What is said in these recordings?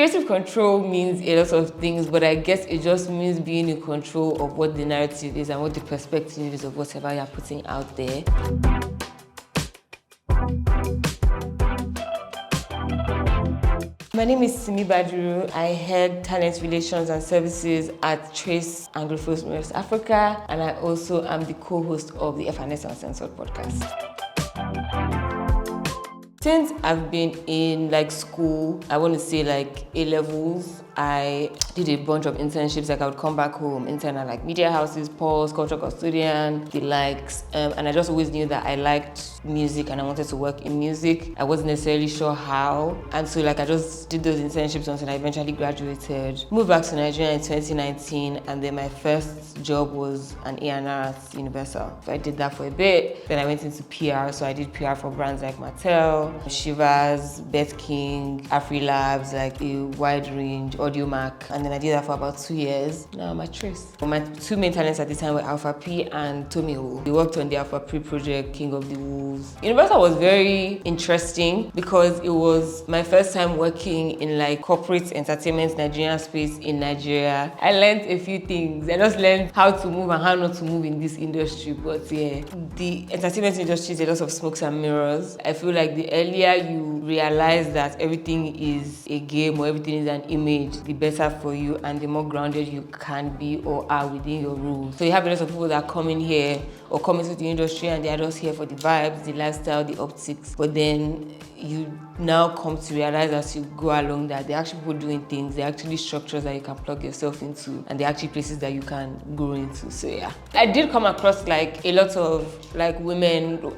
Creative control means a lot of things, but I guess it just means being in control of what the narrative is and what the perspective is of whatever you're putting out there. My name is Simi Badiru. I head talent relations and services at Trace Anglophone West Africa, and I also am the co-host of the FNS Uncensored podcast. Since I've been in school, I want to say A levels, I did a bunch of internships. I would come back home, intern at media houses, Pulse, culture custodian, the likes, and I just always knew that I liked music and I wanted to work in music. I wasn't necessarily sure how, and so I just did those internships until I eventually graduated. Moved back to Nigeria in 2019, and then my first job was an A&R at Universal. So I did that for a bit. Then I went into PR, so I did PR for brands like Mattel, Shivers, Bet King, AfriLabs, a wide range, AudioMac, and then I did that for about 2 years. Now I'm at Trace. My two main talents at the time were Alpha P and Tomio. We worked on the Alpha P project, King of the Wolves. Universal was very interesting because it was my first time working in corporate entertainment Nigerian space in Nigeria. I learned a few things. I just learned how to move and how not to move in this industry. But yeah, the entertainment industry is a lot of smokes and mirrors. I feel the earlier you realize that everything is a game or everything is an image, the better for you and the more grounded you can be or are within your rules. So you have a lot of people that come in here or come into the industry and they are just here for the vibes, the lifestyle, the optics. But then you now come to realize as you go along that they're actually people doing things, they're actually structures that you can plug yourself into, and they're actually places that you can grow into. So yeah, I did come across a lot of women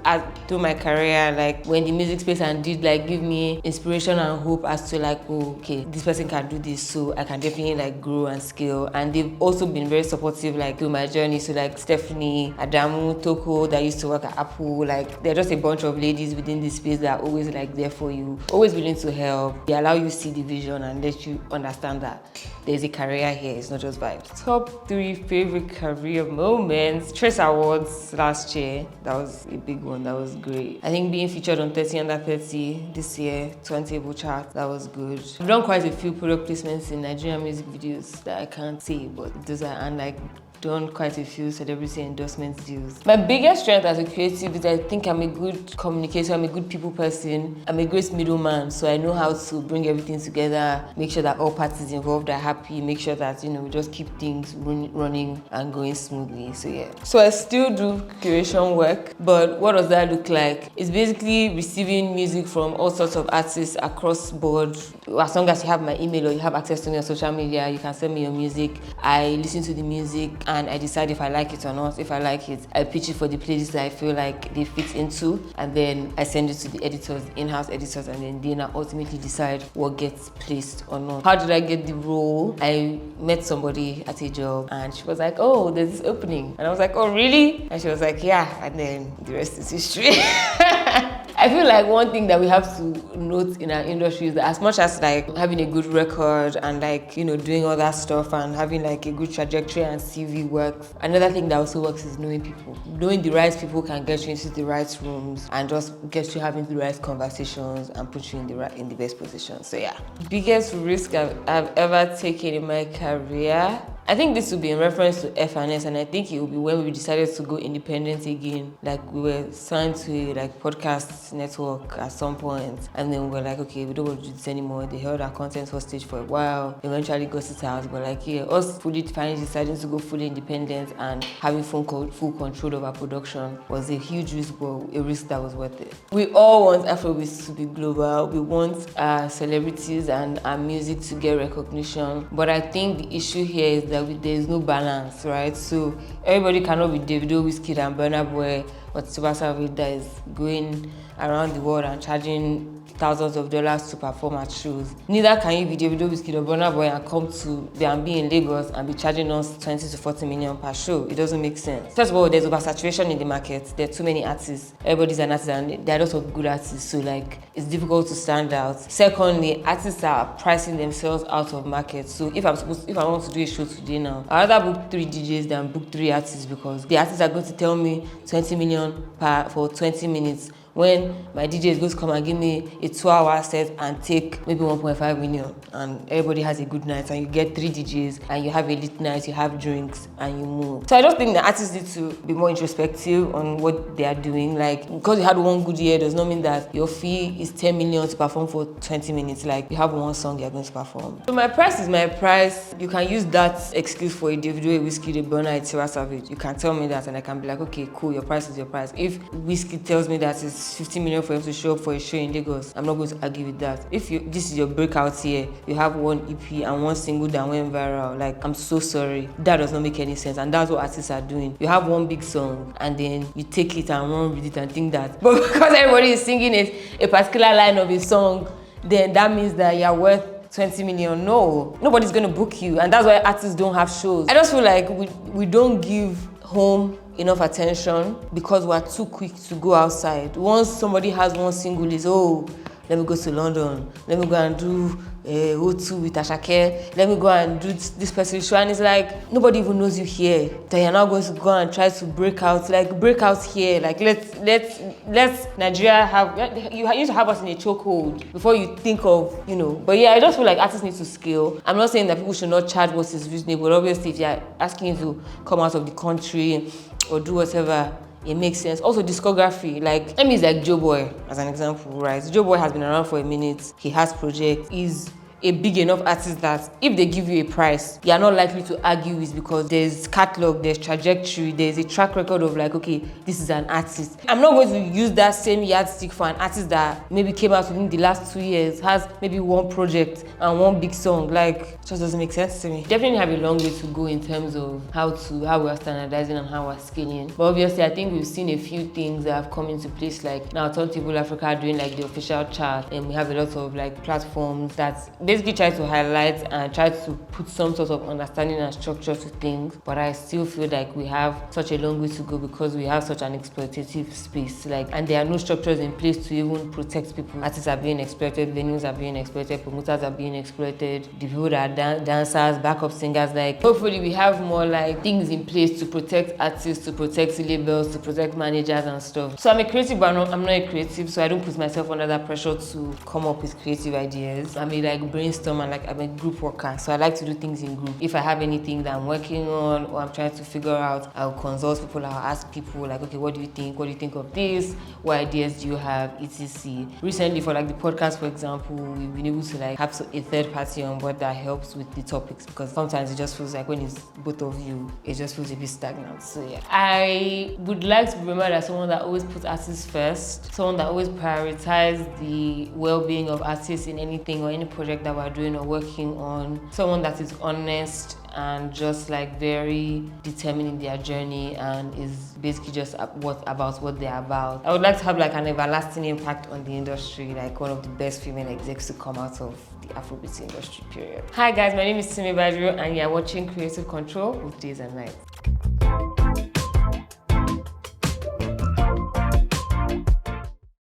through my career, when the music space, and did give me inspiration and hope as to oh, okay, this person can do this, so I can definitely grow and scale. And they've also been very supportive through my journey. So Stephanie, Adamu, Toko that used to work at Apple, they're just a bunch of ladies within this space that are always there for you, always willing to help. They allow you see the vision and let you understand that there's a career here, it's not just vibes. Top 3 favorite career moments. Trace Awards last year, that was a big one, that was great. I think being featured on 30 Under 30 this year, 20 chart, that was good. I've done quite a few product placements in Nigerian music videos that I can't say, but those are, and done quite a few celebrity endorsement deals. My biggest strength as a creative is I think I'm a good communicator, I'm a good people person, I'm a great middleman, so I know how to bring everything together, make sure that all parties involved are happy, make sure that we just keep things running and going smoothly. So yeah. So I still do curation work, but what does that look like? It's basically receiving music from all sorts of artists across board. As long as you have my email or you have access to me on social media, you can send me your music. I listen to the music and I decide if I like it or not. If I like it, I pitch it for the playlist that I feel they fit into, and then I send it to the editors, in-house editors, and then they now ultimately decide what gets placed or not. How did I get the role? I met somebody at a job and she was like, oh, there's this opening. And I was like, oh, really? And she was like, yeah. And then the rest is history. I feel one thing that we have to note in our industry is that as much as having a good record and doing all that stuff and having a good trajectory and CV works, another thing that also works is knowing people. Knowing the right people can get you into the right rooms and just get you having the right conversations and put you in the best position. So yeah. Biggest risk I've ever taken in my career, I think this will be in reference to FNS, and I think it will be when we decided to go independent again. We were signed to a podcast network at some point, and then we were okay, we don't want to do this anymore. They held our content hostage for a while, eventually got it out, but us fully finally deciding to go fully independent and having full control of our production was a huge risk, but a risk that was worth it. We all want Afrobeats to be global. We want our celebrities and our music to get recognition, but I think the issue here is that there is no balance, right? So everybody cannot be Davido, Wizkid, and Burna Boy, or Tiwa Savage that is going around the world and charging thousands of dollars to perform at shows. Neither can you be Davido, Wizkid, or Burna Boy and come to B&B in Lagos and be charging us 20 to 40 million per show. It doesn't make sense. First of all, there's oversaturation in the market. There are too many artists. Everybody's an artist and there are lots of good artists, so it's difficult to stand out. Secondly, artists are pricing themselves out of market. So if I want to do a show today now, I'd rather book 3 DJs than book 3 artists, because the artists are going to tell me 20 million for 20 minutes when my DJ is going to come and give me a 2-hour set and take maybe 1.5 million, and everybody has a good night, and you get 3 DJs and you have a lit night, you have drinks and you move. So I just think that artists need to be more introspective on what they are doing. Like, because you had one good year does not mean that your fee is 10 million to perform for 20 minutes. Like, you have one song you're going to perform. So my price is my price. You can use that excuse for a Davido, a Whiskey, a Burna, a Tiwa Savage. You can tell me that and I can be like, okay, cool, your price is your price. If Whiskey tells me that it's 50 million for him to show up for a show in Lagos, I'm not going to argue with that. If this is your breakout year, you have one EP and one single that went viral, like, I'm so sorry. That does not make any sense, and that's what artists are doing. You have one big song and then you take it and run with it and think that, but because everybody is singing a particular line of a song, then that means that you're worth 20 million. No, nobody's gonna book you, and that's why artists don't have shows. I just feel like we don't give home enough attention because we're too quick to go outside. Once somebody has one single, is, oh, let me go to London, let me go and do O2 with Ashake, let me go and do this person's show, and it's like, nobody even knows you here. Then you're now going to go and try to break out here. Like, let's Nigeria have, you used to have us in a chokehold before you think of, But yeah, I just feel like artists need to scale. I'm not saying that people should not charge what is reasonable, but obviously if you're asking you to come out of the country or do whatever, it makes sense. Also, discography. Like, let me use like Joeboy as an example, right? Joeboy has been around for a minute. He has projects. He's a big enough artist that if they give you a price, you are not likely to argue with, because there's catalog, there's trajectory, there's a track record of like, okay, this is an artist. I'm not going to use that same yardstick for an artist that maybe came out within the last 2 years, has maybe one project and one big song. Like, it just doesn't make sense to me. Definitely have a long way to go in terms of how we're standardizing and how we're scaling. But obviously, I think we've seen a few things that have come into place. Like now, Turntable Africa are doing like the official chart, and we have a lot of like platforms that basically try to highlight and try to put some sort of understanding and structure to things. But I still feel like we have such a long way to go because we have such an exploitative space. And there are no structures in place to even protect people. Artists are being exploited, venues are being exploited, promoters are being exploited, the people that are dancers, backup singers. Like, hopefully we have more like things in place to protect artists, to protect labels, to protect managers and stuff. So I'm a creative, but I'm not a creative, so I don't put myself under that pressure to come up with creative ideas. I mean, like, brainstorm, and like, I'm a group worker, so I like to do things in group. If I have anything that I'm working on or I'm trying to figure out, I'll consult people, I'll ask people like, okay, what do you think? What do you think of this? What ideas do you have? etc. Recently, for like the podcast, for example, we've been able to like have a third party on board that helps with the topics, because sometimes it just feels like when it's both of you, it just feels a bit stagnant. So yeah, I would like to be remembered as someone that always puts artists first, someone that always prioritizes the well-being of artists in anything or any project that we're doing or working on, someone that is honest and just like very determined in their journey and is basically just about what they're about. I would like to have like an everlasting impact on the industry, like one of the best female execs to come out of the Afrobeat industry, period. Hi guys, my name is Simi Badiru and you're watching Creative Control with Days and Nights.